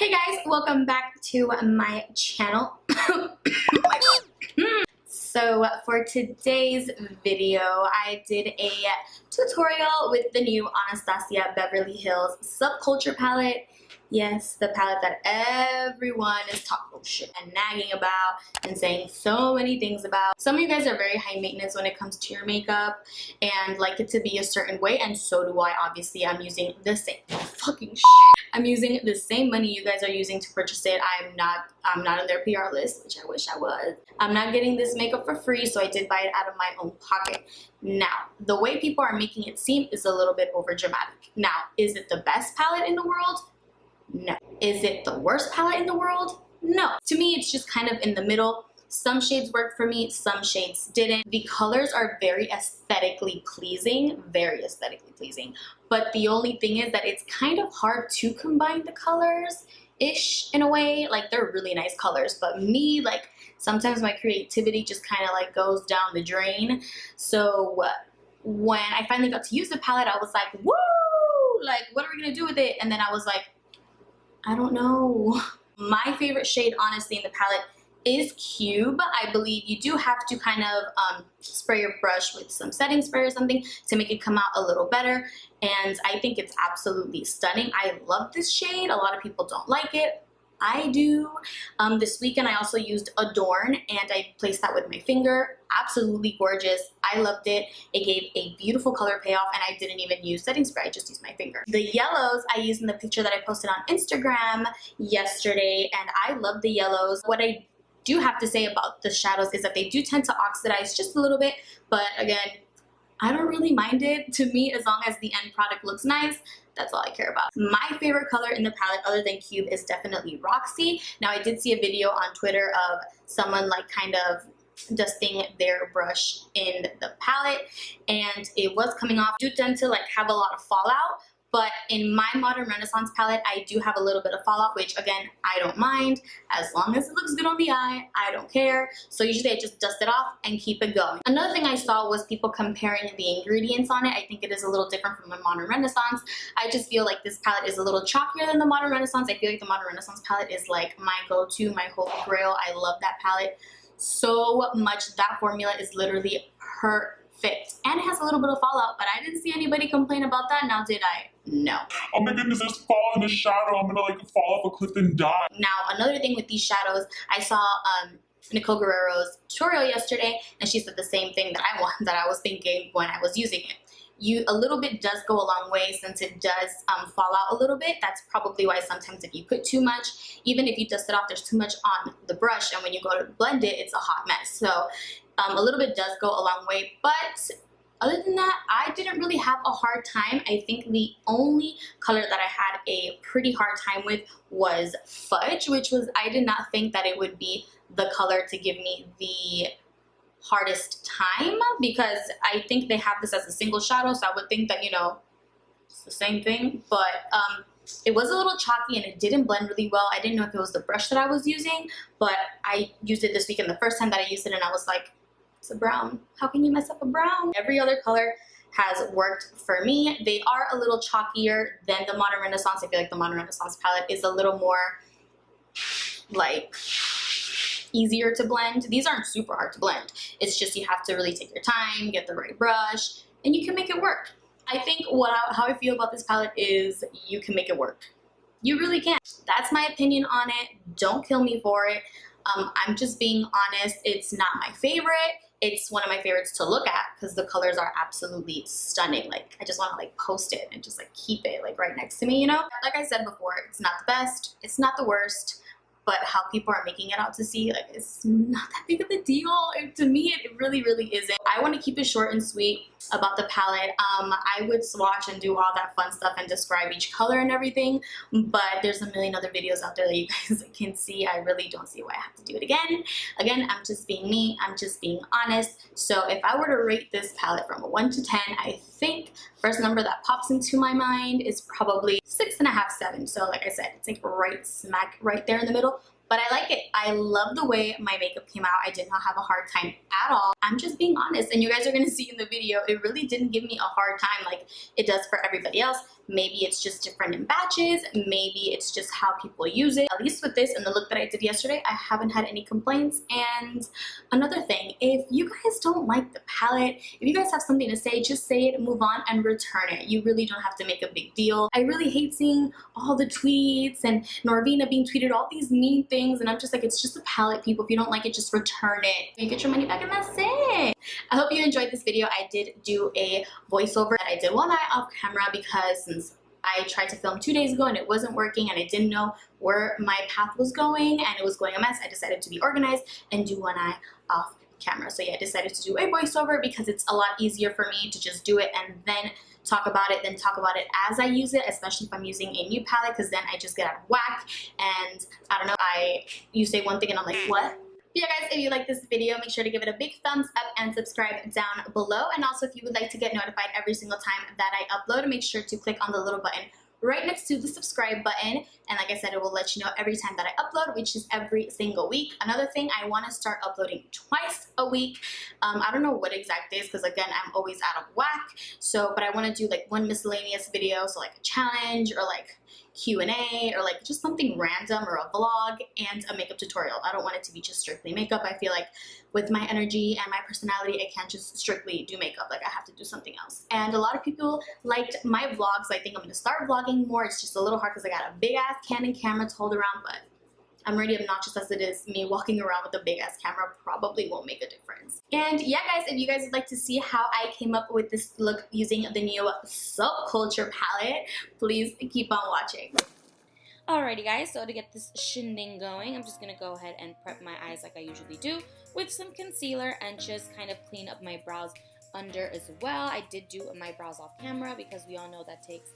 Hey guys, welcome back to my channel. Oh my God. So for today's video, I did a tutorial with the new Anastasia Beverly Hills Subculture palette. Yes, the palette that everyone is talking shit and nagging about and saying so many things about. Some of you guys are very high maintenance when it comes to your makeup and like it to be a certain way, and so do I. Obviously, I'm using the same fucking shit. I'm using the same money you guys are using to purchase it. I'm not on their PR list, which I wish I was. I'm not getting this makeup for free, so I did buy it out of my own pocket. Now, the way people are making it seem is a little bit over dramatic. Now, is it the best palette in the world? No. Is it the worst palette in the world? No. To me, it's just kind of in the middle. Some shades worked for me, some shades didn't. The colors are very aesthetically pleasing, but the only thing is that it's kind of hard to combine the colors-ish in a way. Like, they're really nice colors, but me, like, sometimes my creativity just kind of like goes down the drain. So when I finally got to use the palette, I was like, woo! Like, what are we gonna do with it? And then I was like, I don't know. My favorite shade, honestly, in the palette is Cube. I believe you do have to kind of spray your brush with some setting spray or something to make it come out a little better. And I think it's absolutely stunning. I love this shade. A lot of people don't like it. I do. This weekend I also used Adorn and I placed that with my finger. Absolutely gorgeous. I loved it. It gave a beautiful color payoff and I didn't even use setting spray. I just used my finger. The yellows I used in the picture that I posted on Instagram yesterday, and I love the yellows. What I do have to say about the shadows is that they do tend to oxidize just a little bit, but again, I don't really mind it. To me, as long as the end product looks nice, that's all I care about. My favorite color in the palette other than Cube is definitely Roxy. Now, I did see a video on Twitter of someone like kind of dusting their brush in the palette and it was coming off. I do tend to like have a lot of fallout, but in my Modern Renaissance palette, I do have a little bit of fallout, which again, I don't mind. As long as it looks good on the eye, I don't care. So usually I just dust it off and keep it going. Another thing I saw was people comparing the ingredients on it. I think it is a little different from the Modern Renaissance. I just feel like this palette is a little chalkier than the Modern Renaissance. I feel like the Modern Renaissance palette is like my go-to, my holy grail. I love that palette so much. That formula is literally perfect. And it has a little bit of fallout, but I didn't see anybody complain about that. Now, did I? No. Oh my goodness, there's fall in the shadow. I'm gonna like fall off a cliff and die. Now, another thing with these shadows, I saw Nicole Guerrero's tutorial yesterday, and she said the same thing that I was thinking when I was using it. A little bit does go a long way since it does fall out a little bit. That's probably why sometimes if you put too much, even if you dust it off, there's too much on the brush, and when you go to blend it, it's a hot mess. So a little bit does go a long way, but other than that, I didn't really have a hard time. I think the only color that I had a pretty hard time with was Fudge, which was, I did not think that it would be the color to give me the hardest time, because I think they have this as a single shadow, so I would think that, you know, it's the same thing, but it was a little chalky and it didn't blend really well. I didn't know if it was the brush that I was using, but I used it this weekend the first time that I used it and I was like, it's a brown. How can you mess up a brown? Every other color has worked for me. They are a little chalkier than the Modern Renaissance. I feel like the Modern Renaissance palette is a little more like easier to blend. These aren't super hard to blend. It's just you have to really take your time, get the right brush, and you can make it work. I think how I feel about this palette is you can make it work. You really can. That's my opinion on it. Don't kill me for it. I'm just being honest. It's not my favorite. It's one of my favorites to look at because the colors are absolutely stunning. Like, I just want to like post it and just like keep it like right next to me, you know? Like I said before, it's not the best, it's not the worst, but how people are making it out to see, like, it's not that big of a deal. To me, it really, really isn't. I want to keep it short and sweet about the palette. I would swatch and do all that fun stuff and describe each color and everything, but there's a million other videos out there that you guys can see. I really don't see why I have to do it again. Again, I'm just being me. I'm just being honest. So if I were to rate this palette from a 1 to 10, I think first number that pops into my mind is probably 6.5, 7. So like I said, it's like right smack right there in the middle. but I like it. I love the way my makeup came out. I did not have a hard time at all. I'm just being honest, and you guys are gonna see in the video, it really didn't give me a hard time like it does for everybody else. Maybe it's just different in batches, maybe it's just how people use it. At least with this and the look that I did yesterday, I haven't had any complaints. And another thing, if you guys don't like the palette, if you guys have something to say, just say it, move on, and return it. You really don't have to make a big deal. I really hate seeing all the tweets and Norvina being tweeted all these mean things, and I'm just like, it's just a palette, people. If you don't like it, just return it. You get your money back and that's it. I hope you enjoyed this video. I did do a voiceover. I did one eye off camera because since I tried to film 2 days ago and it wasn't working and I didn't know where my path was going and it was going a mess, I decided to be organized and do one eye off camera. So yeah, I decided to do a voiceover because it's a lot easier for me to just do it and then talk about it, as I use it, especially if I'm using a new palette, because then I just get out of whack and I don't know, you say one thing and I'm like, what? But yeah guys, if you like this video, make sure to give it a big thumbs up and subscribe down below. And also if you would like to get notified every single time that I upload, make sure to click on the little button right next to the subscribe button, and like I said, it will let you know every time that I upload, which is every single week. Another thing, I want to start uploading twice a week. I don't know what exact days because again, I'm always out of whack. So but I want to do like one miscellaneous video, so like a challenge or like Q&A or like just something random or a vlog and a makeup tutorial. I don't want it to be just strictly makeup. I feel like with my energy and my personality, I can't just strictly do makeup. Like I have to do something else. And a lot of people liked my vlogs. I think I'm going to start vlogging more. It's just a little hard because I got a big ass Canon camera to hold around, but I'm already obnoxious as it is. Me walking around with a big ass camera probably won't make a difference. And yeah guys, if you guys would like to see how I came up with this look using the new Subculture palette, please keep on watching. Alrighty guys, so to get this shindig going, I'm just going to go ahead and prep my eyes like I usually do with some concealer and just kind of clean up my brows under as well. I did do my brows off camera because we all know that takes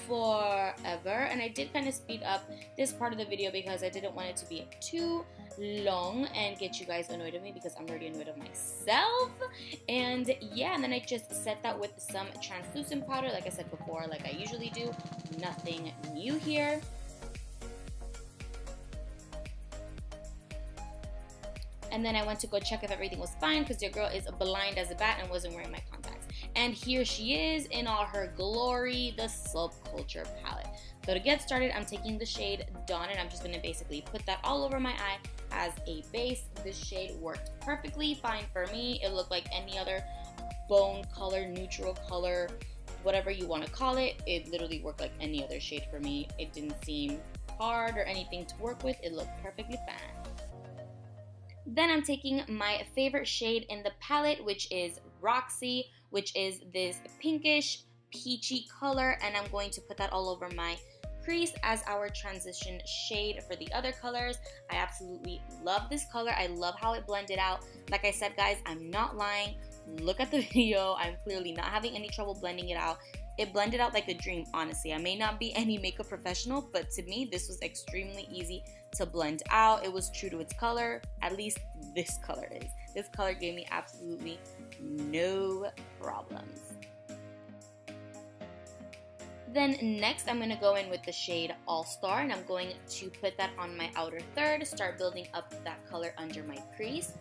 forever, and I did kind of speed up this part of the video because I didn't want it to be too long and get you guys annoyed at me because I'm already annoyed of myself. And yeah, and then I just set that with some translucent powder like I said before, like I usually do. Nothing new here. And then I went to go check if everything was fine because your girl is blind as a bat and wasn't wearing my contacts. And here she is in all her glory, the Subculture palette. So to get started, I'm taking the shade Dawn and I'm just going to basically put that all over my eye as a base. This shade worked perfectly fine for me. It looked like any other bone color, neutral color, whatever you want to call it. It literally worked like any other shade for me. It didn't seem hard or anything to work with. It looked perfectly fine. Then I'm taking my favorite shade in the palette, which is Roxy, which is this pinkish peachy color, and I'm going to put that all over my crease as our transition shade for the other colors. I absolutely love this color. I love how it blended out. Like I said guys, I'm not lying. Look at the video. I'm clearly not having any trouble blending it out. It blended out like a dream, honestly. I may not be any makeup professional, but to me, this was extremely easy to blend out. It was true to its color. At least this color is. This color gave me absolutely no problems. Then next, I'm going to go in with the shade All Star, and I'm going to put that on my outer third, start building up that color under my crease.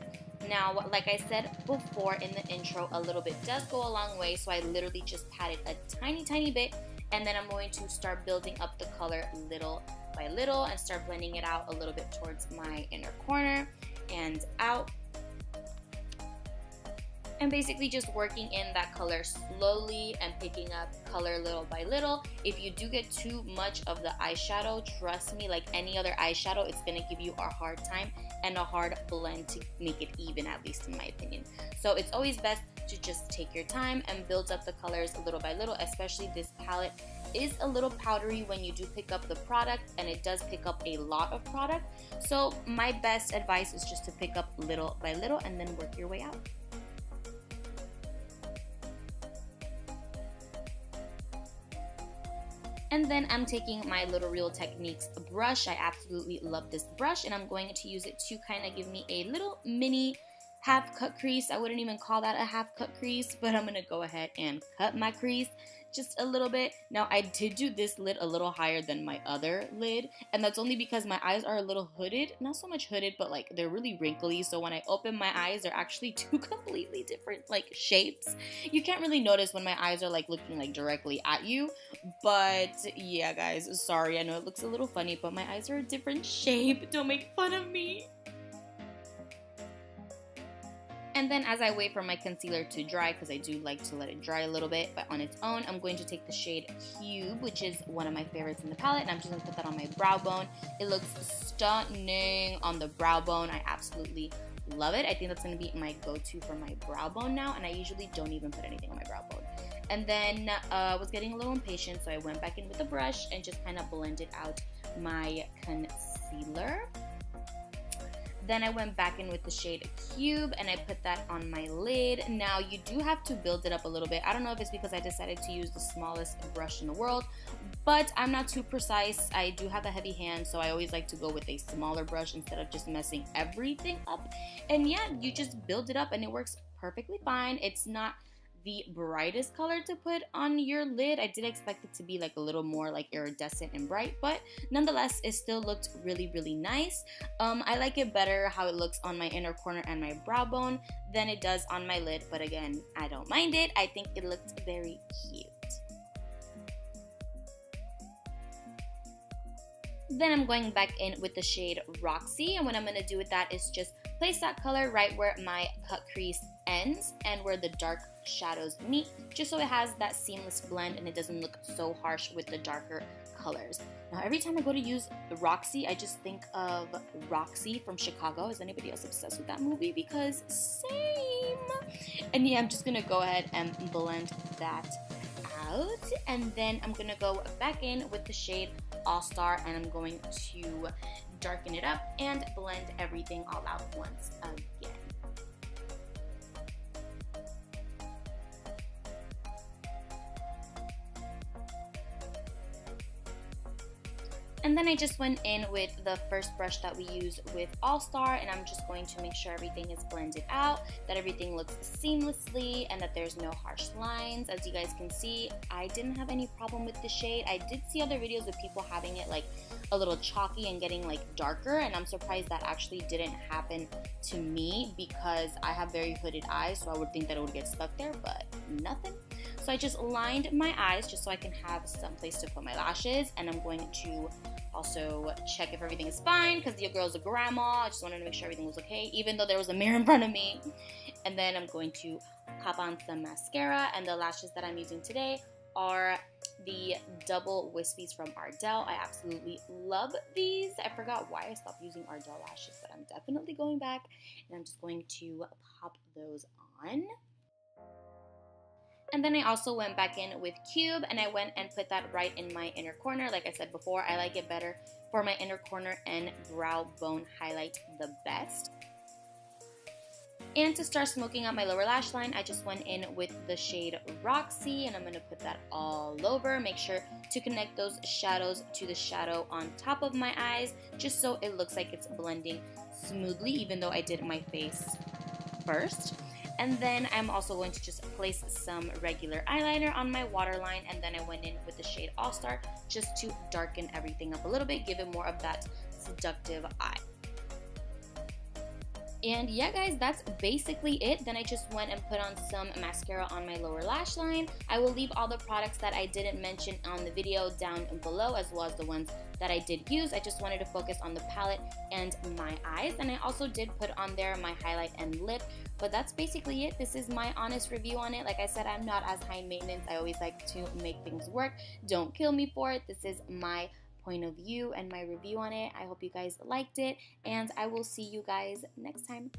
Now, like I said before in the intro, a little bit does go a long way, so I literally just patted a tiny bit, and then I'm going to start building up the color little by little and start blending it out a little bit towards my inner corner and out. And basically just working in that color slowly and picking up color little by little. If you do get too much of the eyeshadow, trust me, like any other eyeshadow, it's going to give you a hard time and a hard blend to make it even, at least in my opinion. So it's always best to just take your time and build up the colors little by little, especially this palette is a little powdery when you do pick up the product, and it does pick up a lot of product. So my best advice is just to pick up little by little and then work your way out. And then I'm taking my Loreal Techniques brush. I absolutely love this brush, and I'm going to use it to kind of give me a little mini half cut crease. I wouldn't even call that a half cut crease, but I'm going to go ahead and cut my crease just a little bit. Now, I did do this lid a little higher than my other lid, and that's only because my eyes are a little hooded. Not so much hooded, but like they're really wrinkly, so when I open my eyes, they're actually two completely different like shapes. You can't really notice when my eyes are like looking like directly at you, but yeah, guys, sorry, I know it looks a little funny, but my eyes are a different shape. Don't make fun of me. And then as I wait for my concealer to dry, because I do like to let it dry a little bit, but on its own, I'm going to take the shade Cube, which is one of my favorites in the palette, and I'm just going to put that on my brow bone. It looks stunning on the brow bone. I absolutely love it. I think that's going to be my go-to for my brow bone now, and I usually don't even put anything on my brow bone. And then I was getting a little impatient, so I went back in with a brush and just kind of blended out my concealer. Then I went back in with the shade Cube and I put that on my lid. Now you do have to build it up a little bit. I don't know if it's because I decided to use the smallest brush in the world, but I'm not too precise. I do have a heavy hand, so I always like to go with a smaller brush instead of just messing everything up. And yeah, you just build it up and it works perfectly fine. It's not the brightest color to put on your lid. I did expect it to be like a little more like iridescent and bright, but nonetheless it still looked really, really nice. I like it better how it looks on my inner corner and my brow bone than it does on my lid, but again, I don't mind it. I think it looked very cute. Then I'm going back in with the shade Roxy, and what I'm going to do with that is just place that color right where my cut crease ends and where the dark shadows meet, just so it has that seamless blend and it doesn't look so harsh with the darker colors. Now every time I go to use the Roxy, I just think of Roxy from Chicago. Is anybody else obsessed with that movie? Because same. And yeah, I'm just going to go ahead and blend that out, and then I'm gonna go back in with the shade All Star and I'm going to darken it up and blend everything all out once again. And then I just went in with the first brush that we use with All Star, and I'm just going to make sure everything is blended out, that everything looks seamlessly, and that there's no harsh lines. As you guys can see, I didn't have any problem with the shade. I did see other videos of people having it like a little chalky and getting like darker, and I'm surprised that actually didn't happen to me because I have very hooded eyes, so I would think that it would get stuck there, but nothing. So I just lined my eyes just so I can have some place to put my lashes, and I'm going to also check if everything is fine because your girl's a grandma. I just wanted to make sure everything was okay, even though there was a mirror in front of me. And then I'm going to pop on some mascara, and the lashes that I'm using today are the double Wispies from Ardell. I absolutely love these. I forgot why I stopped using Ardell lashes, but I'm definitely going back, and I'm just going to pop those on. And then I also went back in with Cube, and I went and put that right in my inner corner. Like I said before, I like it better for my inner corner and brow bone highlight the best. And to start smoking out my lower lash line, I just went in with the shade Roxy, and I'm going to put that all over. Make sure to connect those shadows to the shadow on top of my eyes, just so it looks like it's blending smoothly, even though I did my face first. And then I'm also going to just place some regular eyeliner on my waterline, and then I went in with the shade All Star just to darken everything up a little bit, give it more of that seductive eye. And yeah, guys, that's basically it. Then I just went and put on some mascara on my lower lash line. I will leave all the products that I didn't mention on the video down below, as well as the ones that I did use. I just wanted to focus on the palette and my eyes. And I also did put on there my highlight and lip. But that's basically it. This is my honest review on it. Like I said, I'm not as high maintenance. I always like to make things work. Don't kill me for it. This is my point of view and my review on it. I hope you guys liked it, and I will see you guys next time.